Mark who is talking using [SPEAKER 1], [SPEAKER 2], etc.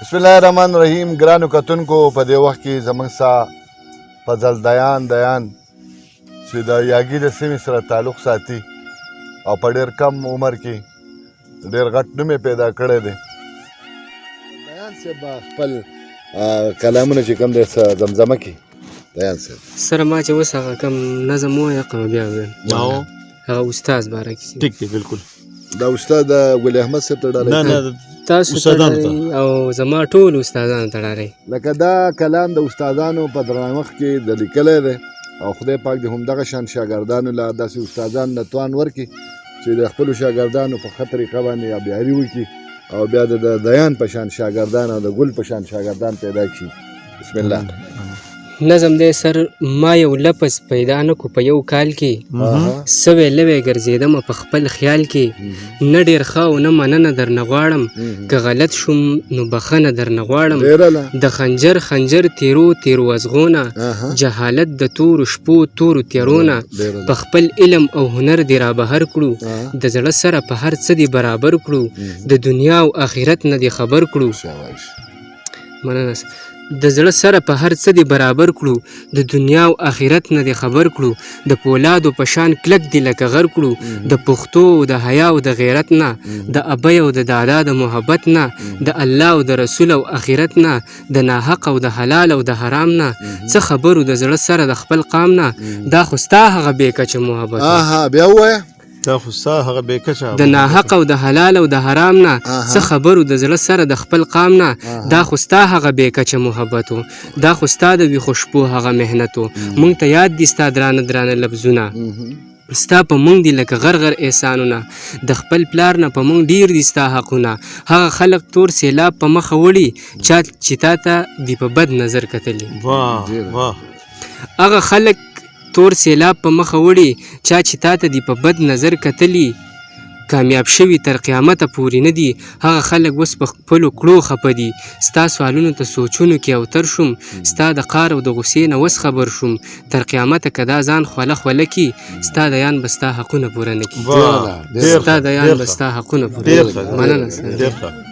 [SPEAKER 1] بسم الله الرحمن الرحیم. ګرانو کتونکو په دې وخت کې زموږ سره فضل دیان چې د یاګي د سیمې سره تعلق ساتي او په ډېر کم عمر کې ډېر غټ نوم یې پیدا کړی دی. دیان صاحب خپل کلامونه چې کوم دی زمزمه کړي. دیان صاحب
[SPEAKER 2] سره ما چې اوس هغه کوم نظم ووایم بیا ووایم هغه استاد باره کې
[SPEAKER 3] ټیک دی بالکل.
[SPEAKER 1] دا استاد ولی احمد صاحب ته ډالۍ
[SPEAKER 3] نه
[SPEAKER 2] تاسو ته او زما ټول استادانو ته ډالۍ.
[SPEAKER 1] لکه دا کلام د استادانو په درنښت کې د لیکلی دی او خدای پاک دې همدغه شان شاګردانو له داسې استادانو له توان ورکړي چې د خپلو شاګردانو په ښه طریقه باندې یابیاري وکړي او بیا د دیان په شان شاګردان او د ګل په شان شاګردان پیدا کړي. بسم الله.
[SPEAKER 2] نظم دی سر ما یو لفظ پیدا نه کو په یو کال کې سوی لوی ګرځېدم په خپل خیال کې نه ډېر ښه او نه مننه درنه غواړم که غلط شوم نو بخښنه درنه غواړم د خنجر تیرو ازغونه جهالت د تورو شپو تورو تیرونه په خپل علم او هنر دې رابهر کړو د زړه سره په هر څه دې برابر کړو د دنیا او آخرت نه دې خبر کړو. مننه. د زړه سره په هر څه دې برابر کړو د دنیا او آخرت نه دې خبر کړو د پولادو په شان کلک دې لکه غر کړو د پښتو او د حیا او د غیرت نه د ابۍ او د دادا د محبت نه د الله او د رسول او آخرت نه د ناحق او د حلال او د حرام نه څه خبرو د زړه سره د خپل قام نه دا خو ستا هغه بې کچه محبت
[SPEAKER 1] بیا ووایه
[SPEAKER 3] دا خو ستا هغه بې کچه
[SPEAKER 2] د ناحق او د حلال او د حرام نه څه خبرو د زړه سره د خپل قام نه دا خو ستا هغه بې کچه محبت و دا خو ستا د ویښو شپو هغه محنت و موږ ته یاد دي ستا درانه لفظونه ستا په موږ دي لکه غرغر احسانونه د خپل پلار نه په موږ ډیر دي ستا حقونه هغه خلق تور سیلاب په مخه وړي چې تا ته دي په بد نظر کتلي. هغه خلق تور سیلاب په مخه وړي چا چې تا ته دي په بد نظر کتلي کامیاب شوي تر قیامته پورې نه دي هغه خلک اوس په خپلو کړو خفه دي ستا سوالونو ته سوچونو کې اوتر شوم ستا د قهر او د غصې نه اوس خبر شوم تر قیامته که دا ځان خوله کي ستا دیان به ستا حقونه پوره نه کړي. ستا دیان به ستا حقونه پوره نه کړي. مننه.